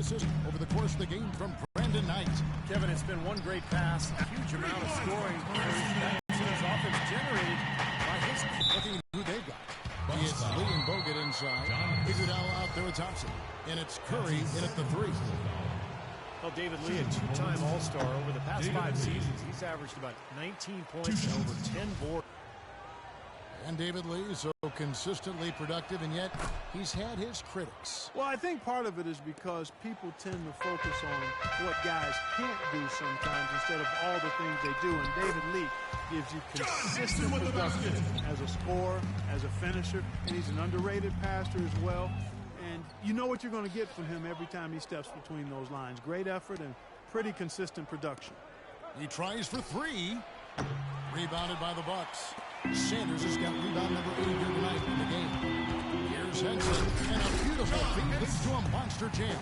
assist over the course of the game from Brandon Knight. Kevin, it's been one great pass, a huge amount of scoring. His offense generated by his looking who they've got. It's Lee and Bogut inside. Iguodala out there with Thompson. And it's Curry in at the 3. Well, David Lee, a two-time All-Star. Over the past 5 seasons, he's averaged about 19 points and over 10 boards. And David Lee is so consistently productive, and yet he's had his critics. Well, I think part of it is because people tend to focus on what guys can't do sometimes instead of all the things they do. And David Lee gives you consistent production as a scorer, as a finisher, and he's an underrated passer as well. And you know what you're going to get from him every time he steps between those lines. Great effort and pretty consistent production. He tries for 3. Rebounded by the Bucks. Sanders has got rebound number 8 here tonight in the game. Here's Henson, and a beautiful feed leads to a monster jam.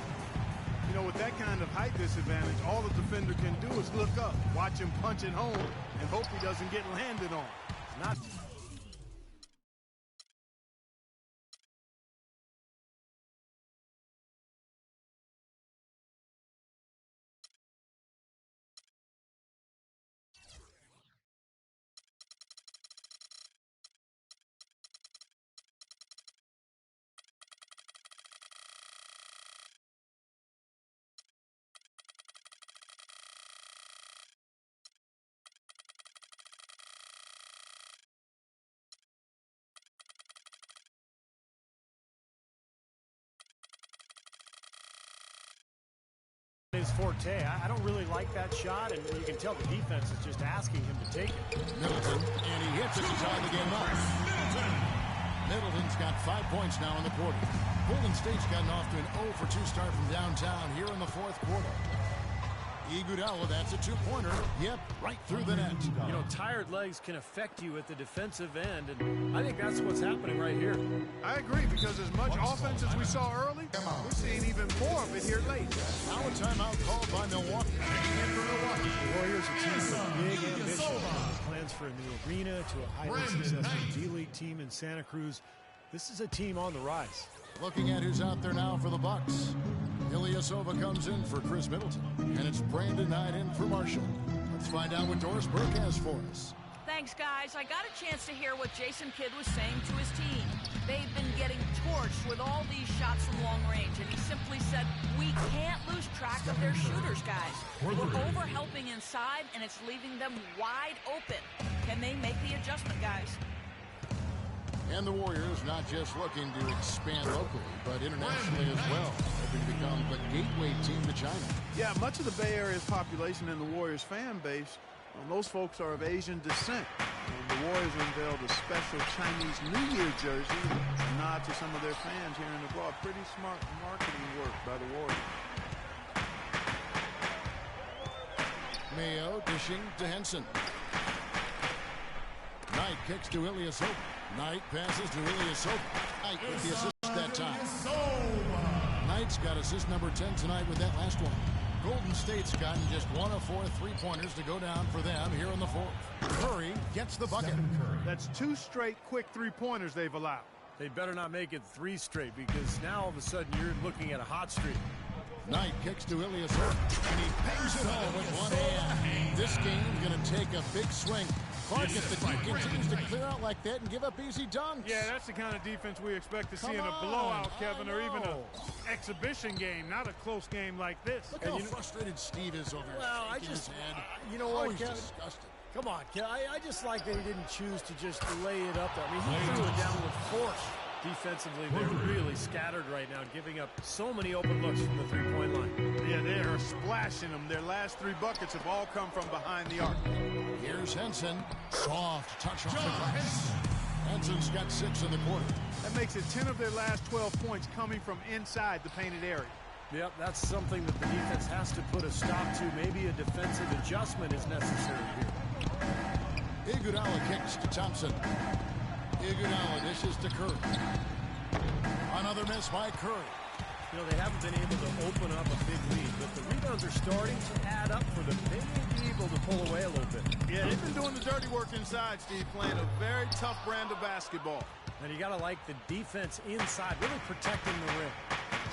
You know, with that kind of height disadvantage, all the defender can do is look up, watch him punch it home, and hope he doesn't get landed on. Not. His forte. I don't really like that shot, and you can tell the defense is just asking him to take it. Middleton, and he hits it to tie the game up. Middleton's got 5 points now in the quarter. Golden State's gotten off to an 0-for-2 start from downtown here in the 4th quarter. Iguodala, that's a 2-pointer. Yep, right through the net. You know, tired legs can affect you at the defensive end, and I think that's what's happening right here. I agree, because as much offense as we saw early, we're seeing even more of it here late. Now a timeout called by Milwaukee. The Warriors, a team with big ambition. Plans for a new arena to a highly successful D-League team in Santa Cruz. This is a team on the rise. Looking at who's out there now for the Bucks. Ilyasova comes in for Chris Middleton, and it's Brandon Knight in for Marshall. Let's find out what Doris Burke has for us. Thanks, guys. I got a chance to hear what Jason Kidd was saying to his team. They've been getting torched with all these shots from long range, and he simply said, we can't lose track of their shooters, guys. We're over-helping inside, and it's leaving them wide open. Can they make the adjustment, guys? And the Warriors not just looking to expand locally, but internationally as well, hoping to become the gateway team to China. Yeah, much of the Bay Area's population and the Warriors fan base, those folks are of Asian descent. And the Warriors unveiled a special Chinese New Year jersey, a nod to some of their fans here and abroad. Pretty smart marketing work by the Warriors. Mayo dishing to Henson. Knight kicks to Ilyasova. Knight passes to Ilyasova. Knight with the assist that time. Knight's got assist number 10 tonight with that last one. Golden State's gotten just 1 of 4 3-pointers to go down for them here in the 4th. Curry gets the bucket. That's 2 straight quick 3-pointers they've allowed. They better not make it 3 straight, because now all of a sudden you're looking at a hot streak. Knight kicks to Ilyasova, and he bangs it home with one hand. This game's going to take a big swing. Clark, if the team continues to clear out like that and give up easy dunks. Yeah, that's the kind of defense we expect to see in a blowout, Kevin, or even an exhibition game, not a close game like this. Look how frustrated Steve is over here. Well, you know what, Kevin? Disgusted. Come on, Kevin. I just like that he didn't choose to just lay it up there. I mean, he threw it down with force. Defensively, they're really scattered right now, giving up so many open looks from the three-point line. Yeah, they are splashing them. Their last 3 buckets have all come from behind the arc. Here's Henson. Soft touch off the glass. Henson's got 6 in the quarter. That makes it 10 of their last 12 points coming from inside the painted area. Yep, that's something that the defense has to put a stop to. Maybe a defensive adjustment is necessary here. Iguodala kicks to Thompson. Iguodala dishes to Curry. Another miss by Curry. You know, they haven't been able to open up a big lead, but the rebounds are starting to add up for them. They may be able to pull away a little bit. Yeah, they've been doing the dirty work inside, Steve, playing a very tough brand of basketball. And you got to like the defense inside, really protecting the rim.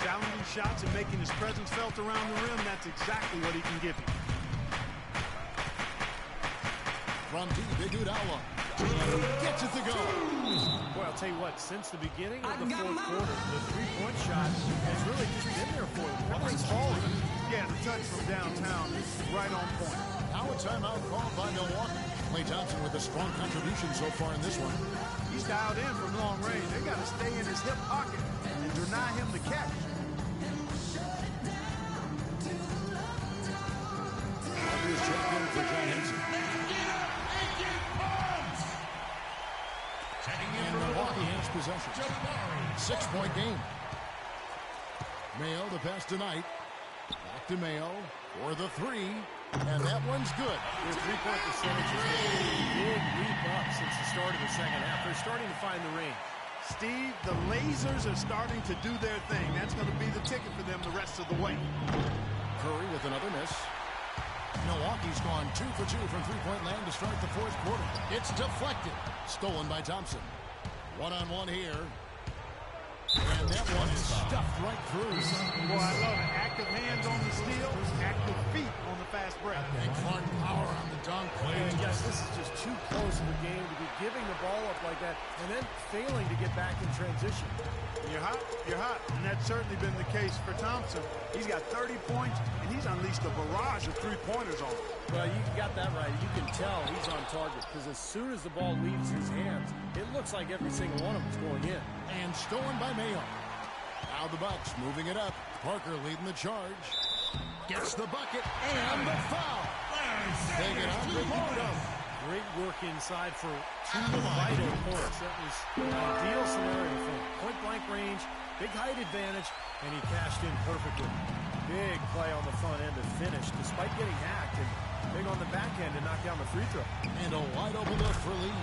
Challenging shots and making his presence felt around the rim, that's exactly what he can give you. From deep, Iguodala. Gets it to go. Well, I'll tell you what, since the beginning of the fourth quarter, the three-point shot has really just been there for them. Everything's falling. Yeah, the touch from downtown is right on point. Now a timeout called by Milwaukee. Klay Thompson with a strong contribution so far in this one. He's dialed in from long range. They got to stay in his hip pocket and deny him the catch. Here's checked in for John Henson. And Milwaukee has possession. 6-point game. Mayo the pass tonight. Back to Mayo for the three. And that one's good. Their three-point percentage has taken a big leap up since the start of the second half. They're starting to find the range. Steve, the lasers are starting to do their thing. That's going to be the ticket for them the rest of the way. Curry with another miss. Milwaukee's gone 2 for 2 from three-point land to start the fourth quarter. It's deflected. Stolen by Thompson. One-on-one here. And that one is stuffed right through. Boy, I love it. Active hands on the steal, active feet on the fast break. And Clark power on the dunk. And yes, this is just too close of a game to be giving the ball up like that and then failing to get back in transition. You're hot, you're hot. And that's certainly been the case for Thompson. He's got 30 points, and he's unleashed a barrage of three-pointers on him. Well, you got that right. You can tell he's on target because as soon as the ball leaves his hands, it looks like every single one of them is going in. And stolen by Mayo. Now the Bucks moving it up. Parker leading the charge. Gets the bucket and the foul. Take it on Ricardo. Great work inside for two vital points. That was an ideal scenario for him. Point-blank range, big height advantage, and he cashed in perfectly. Big play on the front end to finish, despite getting hacked, and big on the back end to knock down the free throw. And a wide open look for Lee.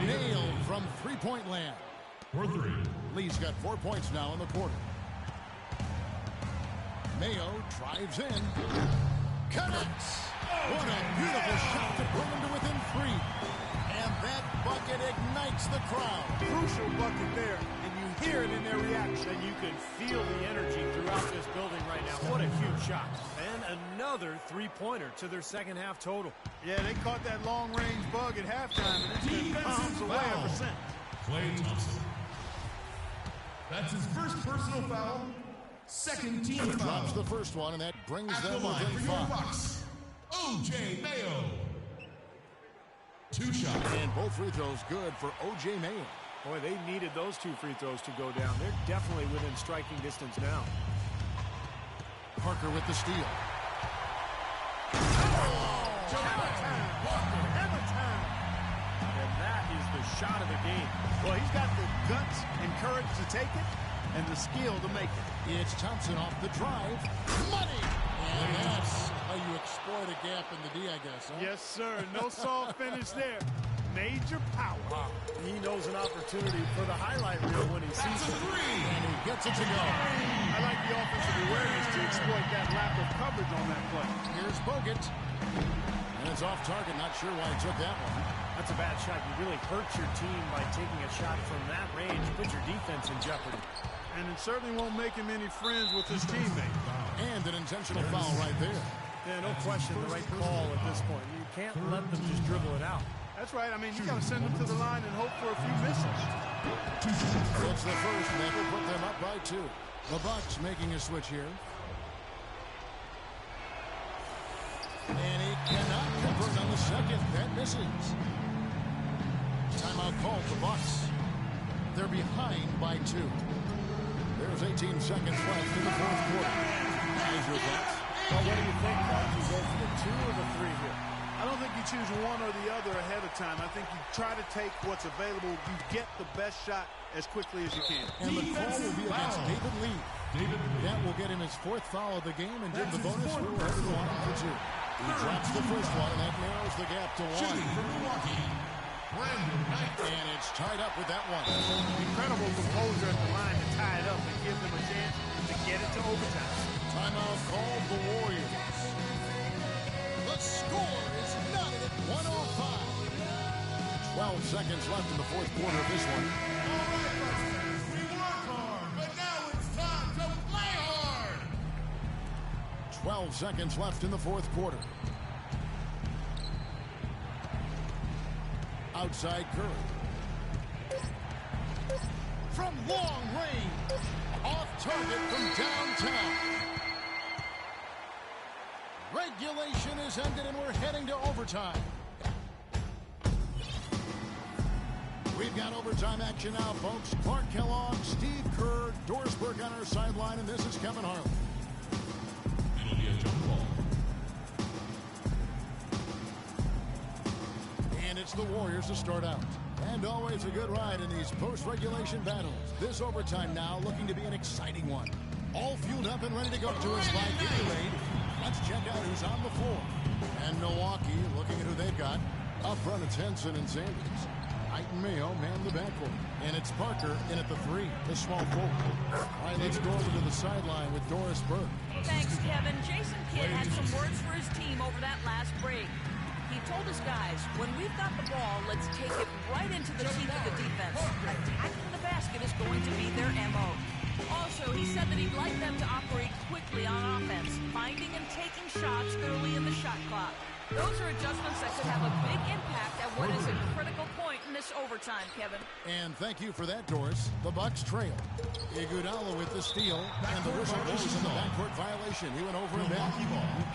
Nailed from three-point land. For three. Lee's got 4 points now in the quarter. Mayo drives in. Connects. What a beautiful shot to bring him to within 3. And that bucket ignites the crowd. Crucial bucket there, and you hear it in their reaction. And you can feel the energy throughout this building right now. What a huge shot. And another three-pointer to their second half total. Yeah, they caught that long-range bug at halftime, and it's been palms away ever since. Klay Thompson. That's his first personal foul. Second team foul. Drops the first one, and that brings At them the line within for your 5. Bucks, O.J. Mayo. 2 shots. And both free throws good for O.J. Mayo. Boy, they needed those 2 free throws to go down. They're definitely within striking distance now. Parker with the steal. Hammer time. And that is the shot of the game. Well, he's got the guts and courage to take it and the skill to make it. It's Thompson off the drive. Money! And that's how you exploit a gap in the D, I guess. Huh? Yes, sir. No soft finish there. Major power. Wow. He knows an opportunity for the highlight reel when he sees That's a it. 3. And he gets it to go. I like the offensive awareness to exploit that lack of coverage on that play. Here's Bogut. And it's off target. Not sure why he took that one. That's a bad shot. You really hurt your team by taking a shot from that range. Put your defense in jeopardy. And it certainly won't make him any friends with his teammate. And an intentional foul right there. Yeah, no question, the right call at this point. You can't let them just dribble it out. That's right. I mean, you got to send them to the line and hope for a few misses. It's the first, and that will put them up by 2. The Bucks making a switch here. And he cannot convert on the second. That misses. Timeout called the Bucks. They're behind by 2. There's 18 seconds left in the fourth quarter. Here's your thoughts. Well, what do you think, Mark? You go for the 2 or the 3 here? I don't think you choose one or the other ahead of time. I think you try to take what's available. You get the best shot as quickly as you can. And the call will be against Foul. David Lee. That will get him his 4th foul of the game and give the bonus rule headed to line for 2. He drops the first one, and that narrows the gap to 1. Shooting for Milwaukee, Brandon Knight. And it's tied up with that one. Incredible composure at the line to tie it up and give them a chance to get it to overtime. Timeout called the Warriors. The score is knotted at 105. 12 seconds left in the fourth quarter of this one. All right, Bucks fans, we work hard, but now it's time to play hard. 12 seconds left in the fourth quarter. Outside Curry. From long range. Off target from downtown. Regulation is ended and we're heading to overtime. We've got overtime action now, folks. Clark Kellogg, Steve Kerr, Doris Burke on our sideline, and this is Kevin Harlan. It'll be a jump ball. And it's the Warriors to start out. And always a good ride in these post-regulation battles. This overtime now looking to be an exciting one. All fueled up and ready to go to a slide Gatorade. Let's check out who's on the floor. And Milwaukee, looking at who they've got. Up front, it's Henson and Sanders. Knight and Mayo man the backcourt. And it's Parker in at the three, the small forward. All right, let's go over to the sideline with Doris Burke. Thanks, Kevin. Jason Kidd had some words for his team over that last break. He told his guys, when we've got the ball, let's take it right into the teeth of the defense. Attacking the basket is going to be their MO. Also, he said that he'd like them to operate quickly on offense, finding and taking shots early in the shot clock. Those are adjustments that could have a big impact at what is a critical point in this overtime, Kevin. And thank you for that, Doris. The Bucks trail. Iguodala with the steal, and the whistle blows in the backcourt violation. He went over and back. You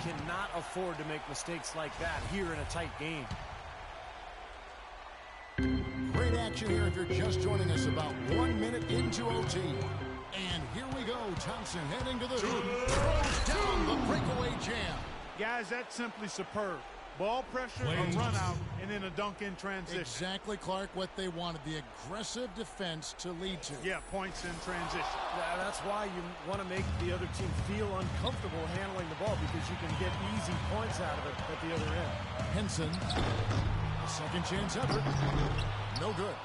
cannot afford to make mistakes like that here in a tight game. Great action here if you're just joining us about 1 minute into OT. And here we go. Thompson heading to the hoop. Throws down the breakaway jam. Guys, that's simply superb. Ball pressure, a run out, and then a dunk in transition. Exactly, Clark, what they wanted. The aggressive defense to lead to. Yeah, points in transition. Yeah, that's why you want to make the other team feel uncomfortable handling the ball, because you can get easy points out of it at the other end. Henson, a second chance effort. No good.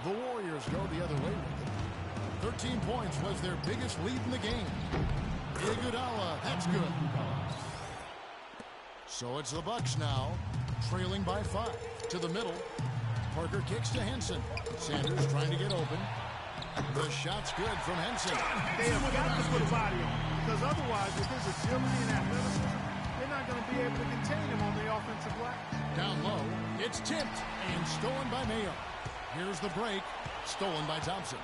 The Warriors go the other way with it. 13 points was their biggest lead in the game. Iguodala, that's good. So it's the Bucks now, trailing by 5. To the middle. Parker kicks to Henson. Sanders trying to get open. The shot's good from Henson. They have got to put a body on him, because otherwise, with his agility and athleticism, they're not going to be able to contain him on the offensive glass. Down low, it's tipped and stolen by Mayo. Here's the break, stolen by Thompson.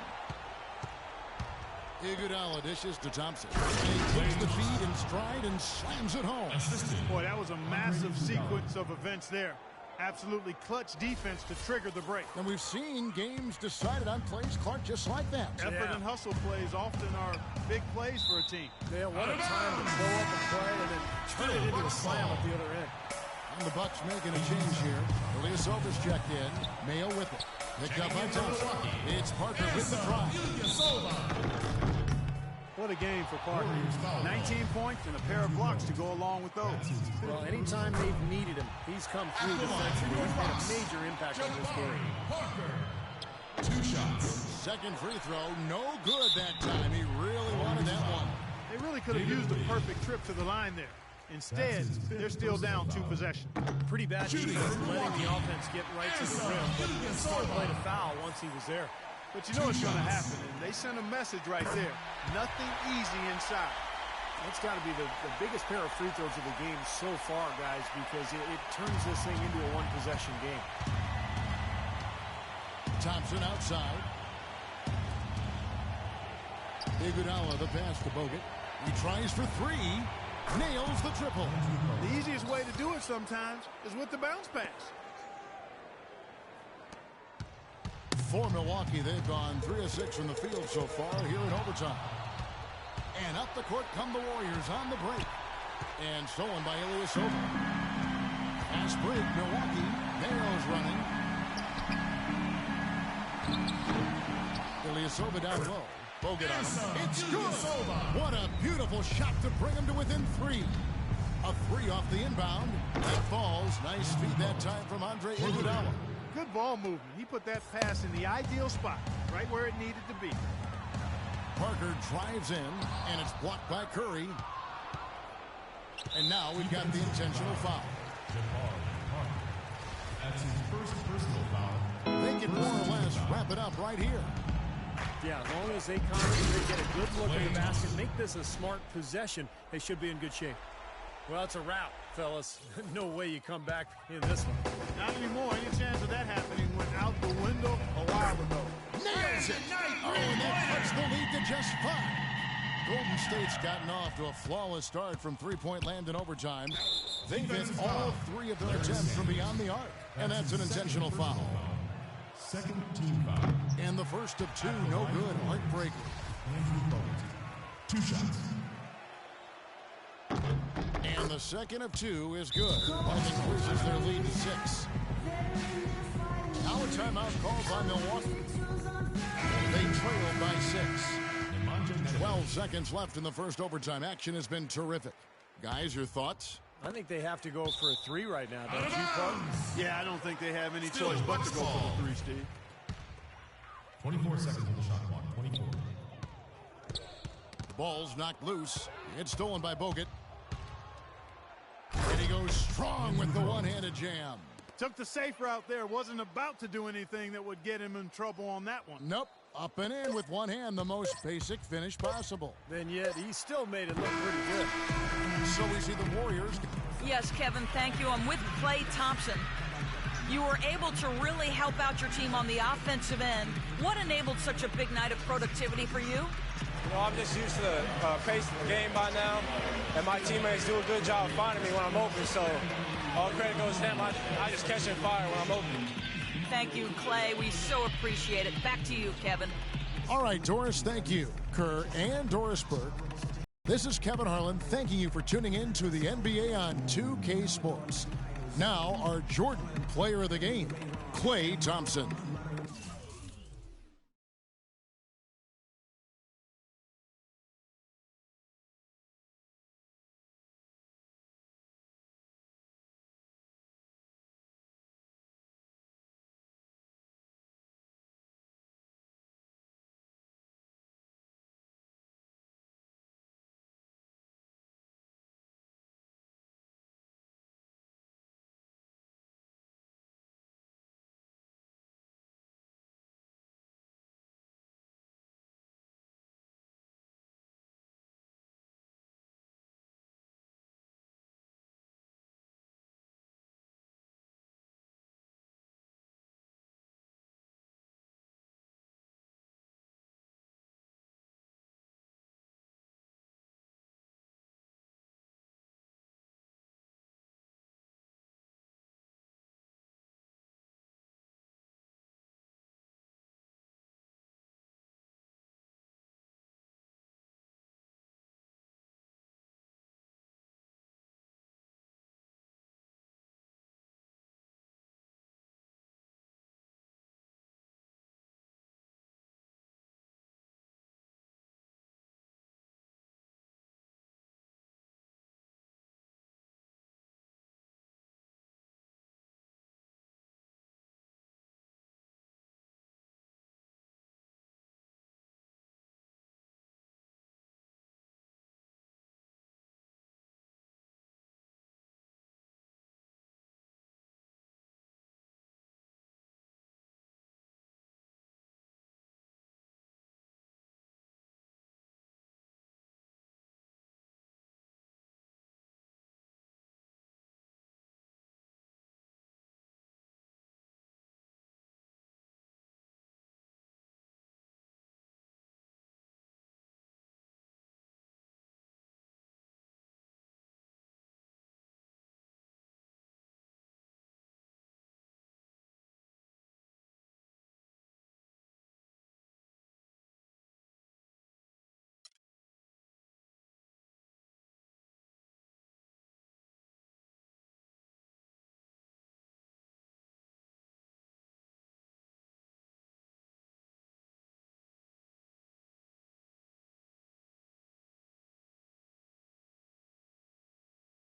Iguodala dishes to Thompson. And he takes the feed in stride and slams it home. Boy, that was a massive sequence of events there. Absolutely clutch defense to trigger the break. And we've seen games decided on plays, Clark, just like that. Effort and hustle plays often are big plays for a team. Yeah, what a time to blow up and play and then turn it into a slam at the other end. And the Bucks making a change here. Ilyasova's checked in. Mayo with it. Picked up by Thompson. It's Parker with the drive. What a game for Parker. 19 points and a pair of blocks to go along with those. Well, anytime they've needed him, he's come through defensively. He's made a major impact on this game. Parker. 2 shots. Second free throw, no good that time. He really wanted that one. They really could have used a perfect trip to the line there. Instead, they're still down 2 possessions. Pretty bad defense letting the offense get right to the rim, but still played a foul once he was there. But you know what's going to happen, and they sent a message right there. Nothing easy inside. That's got to be the biggest pair of free throws of the game so far, guys, because it turns this thing into a one-possession game. Thompson outside. Iguodala the pass to Bogut. He tries for 3. Nails the triple. The easiest way to do it sometimes is with the bounce pass. For Milwaukee, they've gone 3 of 6 from the field so far here in overtime. And up the court come the Warriors on the break. And stolen by Ilyasova. Fast break, Milwaukee. Nails running. Ilyasova down low. Bogut on him. It's good. What a beautiful shot to bring him to within 3. A 3 off the inbound. That falls. Nice feed that time from Andre Iguodala. Good ball movement. He put that pass in the ideal spot, right where it needed to be. Parker drives in, and it's blocked by Curry. And now we've got the intentional foul. That's his first personal foul. They can more or less wrap it up right here. Yeah, as long as they concentrate, get a good look at the basket, make this a smart possession, they should be in good shape. Well, it's a wrap, fellas. No way you come back in this one. Not anymore. Any chance of that happening went out the window a while ago. Nails it. Oh, and that cuts the lead to just 5. Golden State's gotten off to a flawless start from three-point land in overtime. They've hit all 3 of their attempts from beyond the arc, and that's an intentional foul. Second team foul. And the first of 2, no good. Heartbreaker. Andrew Bogut. 2 shots. And the second of 2 is good. That increases their lead to 6. Now a timeout called by Milwaukee. They trail by 6. 12 seconds left in the first overtime. Action has been terrific. Guys, your thoughts? I think they have to go for a 3 right now, don't you, Clark? Yeah, I don't think they have any choice but to go for the 3, Steve. 24 seconds on the shot clock. 24. The ball's knocked loose. It's stolen by Bogut. And he goes strong with the one-handed jam. Took the safe route there. Wasn't about to do anything that would get him in trouble on that one. Nope. Up and in with one hand, the most basic finish possible. Then yet, he still made it look pretty good. So we see the Warriors. Yes, Kevin, thank you. I'm with Klay Thompson. You were able to really help out your team on the offensive end. What enabled such a big night of productivity for you? You know, I'm just used to the pace of the game by now, and my teammates do a good job of finding me when I'm open, so all credit goes to them. I just catch and fire when I'm open. Thank you, Klay. We so appreciate it. Back to you, Kevin. All right, Doris, thank you. Kerr and Doris Burke. This is Kevin Harlan thanking you for tuning in to the NBA on 2K Sports. Now, our Jordan player of the game, Klay Thompson.